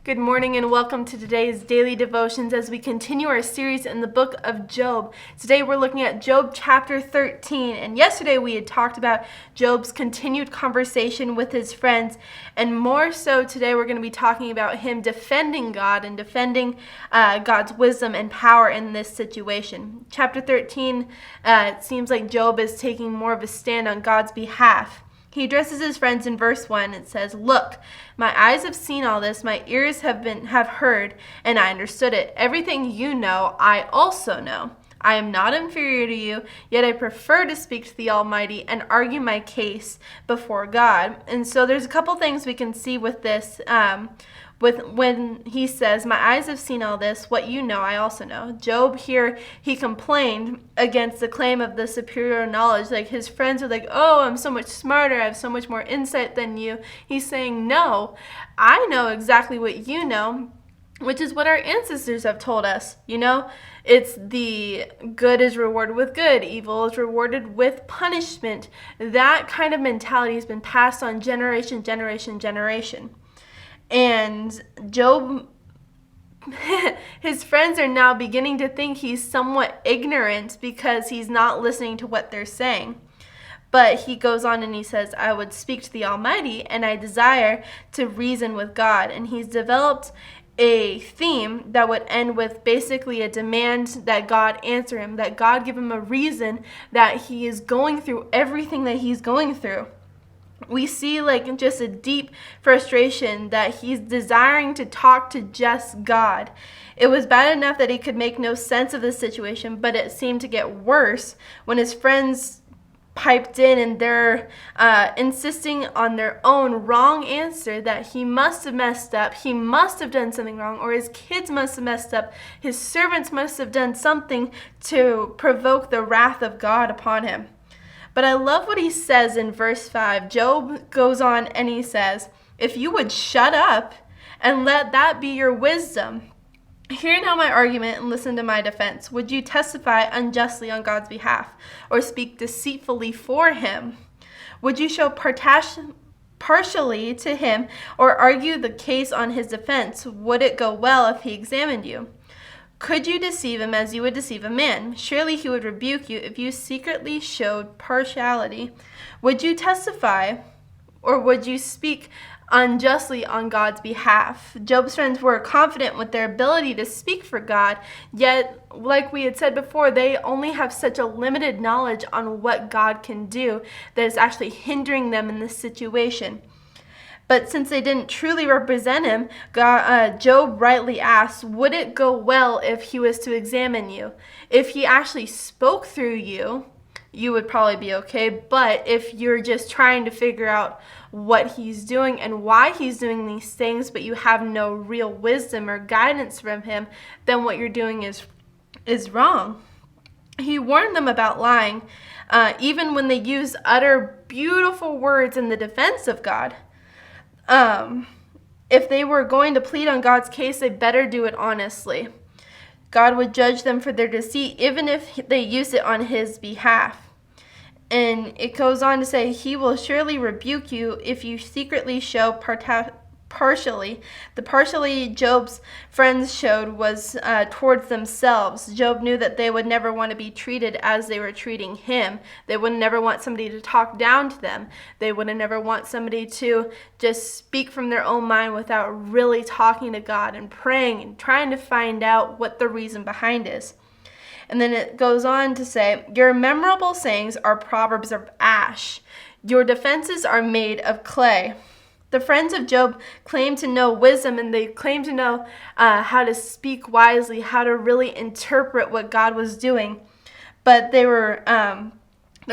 Good morning and welcome to today's daily devotions as we continue our series in the book of Job. Today we're looking at Job chapter 13, and yesterday we had talked about Job's continued conversation with his friends, and more so today we're going to be talking about him defending God and defending God's wisdom and power in this situation. Chapter 13, it seems like Job is taking more of a stand on God's behalf. He addresses his friends in verse 1. It says, "Look, my eyes have seen all this, my ears have heard, and I understood it. Everything you know, I also know. I am not inferior to you, yet I prefer to speak to the Almighty and argue my case before God." And so there's a couple things we can see with this, when he says, "My eyes have seen all this, what you know, I also know." Job here, he complained against the claim of the superior knowledge. Like his friends are like, "Oh, I'm so much smarter, I have so much more insight than you." He's saying, "No, I know exactly what you know," which is what our ancestors have told us. It's the good is rewarded with good, evil is rewarded with punishment. That kind of mentality has been passed on generation. And Job, his friends are now beginning to think he's somewhat ignorant because he's not listening to what they're saying. But he goes on and he says, "I would speak to the Almighty and I desire to reason with God." And he's developed a theme that would end with basically a demand that God answer him, that God give him a reason that he is going through everything that he's going through. We see just a deep frustration that he's desiring to talk to just God. It was bad enough that he could make no sense of the situation, but it seemed to get worse when his friends piped in and they're insisting on their own wrong answer, that he must have messed up, he must have done something wrong, or his kids must have messed up, his servants must have done something to provoke the wrath of God upon him. But I love what he says in verse 5. Job goes on and he says, "If you would shut up and let that be your wisdom, hear now my argument and listen to my defense. Would you testify unjustly on God's behalf or speak deceitfully for him? Would you show partially to him or argue the case on his defense? Would it go well if he examined you? Could you deceive him as you would deceive a man? Surely he would rebuke you if you secretly showed partiality. Would you testify, or would you speak unjustly on God's behalf?" Job's friends were confident with their ability to speak for God, yet, like we had said before, they only have such a limited knowledge on what God can do that is actually hindering them in this situation. But since they didn't truly represent him, Job rightly asks, would it go well if he was to examine you? If he actually spoke through you, you would probably be okay. But if you're just trying to figure out what he's doing and why he's doing these things, but you have no real wisdom or guidance from him, then what you're doing is wrong. He warned them about lying, even when they use utter beautiful words in the defense of God. If they were going to plead on God's case, they better do it honestly. God would judge them for their deceit, even if they use it on his behalf. And it goes on to say, "He will surely rebuke you if you secretly show partially." The partially Job's friends showed was towards themselves. Job knew that they would never want to be treated as they were treating him. They would never want somebody to talk down to them. They would never want somebody to just speak from their own mind without really talking to God and praying and trying to find out what the reason behind is. And then it goes on to say, "Your memorable sayings are proverbs of ash. Your defenses are made of clay." The friends of Job claim to know wisdom, and they claim to know how to speak wisely, how to really interpret what God was doing. But their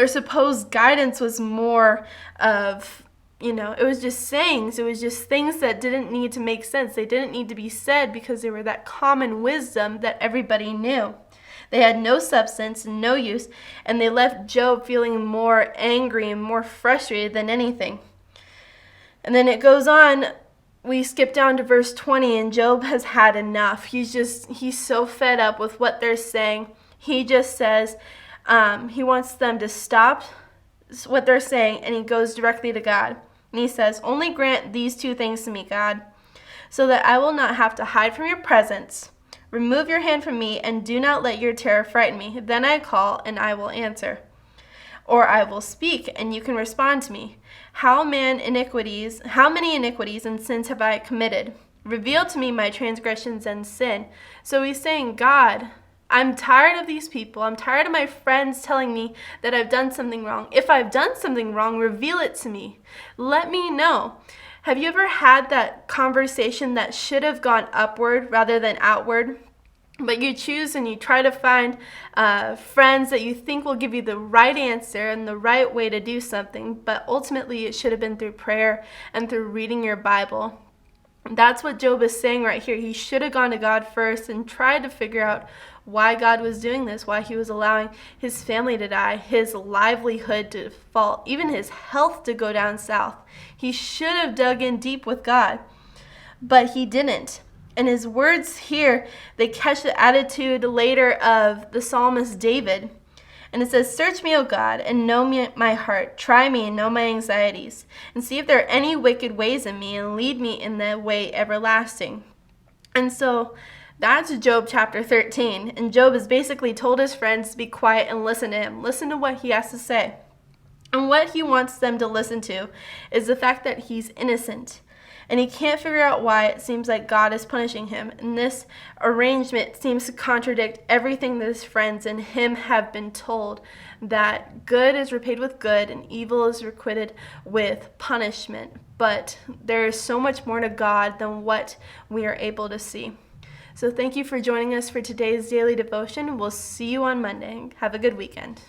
supposed guidance was more of, it was just sayings. It was just things that didn't need to make sense. They didn't need to be said because they were that common wisdom that everybody knew. They had no substance and no use, and they left Job feeling more angry and more frustrated than anything. And then it goes on, we skip down to verse 20, and Job has had enough. He's so fed up with what they're saying. He just says he wants them to stop what they're saying, and he goes directly to God. And he says, "Only grant these two things to me, God. so that I will not have to hide from your presence. Remove your hand from me, and do not let your terror frighten me. Then I call, and I will answer. Or I will speak, and you can respond to me. How many iniquities and sins have I committed? Reveal to me my transgressions and sin. So he's saying, God, I'm tired of these people. I'm tired of my friends telling me that I've done something wrong. If I've done something wrong, reveal it to me. Let me know. Have you ever had that conversation that should have gone upward rather than outward? But you choose and you try to find friends that you think will give you the right answer and the right way to do something, but ultimately it should have been through prayer and through reading your Bible. That's what Job is saying right here. He should have gone to God first and tried to figure out why God was doing this, why he was allowing his family to die, his livelihood to fall, even his health to go down south. He should have dug in deep with God, but he didn't. And his words here, they catch the attitude later of the psalmist David. And it says, search me, O God, and know me, my heart. Try me and know my anxieties. And see if there are any wicked ways in me, and lead me in the way everlasting. And so that's Job chapter 13. And Job has basically told his friends to be quiet and listen to him. Listen to what he has to say. And what he wants them to listen to is the fact that he's innocent. And he can't figure out why it seems like God is punishing him. And this arrangement seems to contradict everything that his friends and him have been told, that good is repaid with good and evil is requited with punishment. But there is so much more to God than what we are able to see. So thank you for joining us for today's daily devotion. We'll see you on Monday. Have a good weekend.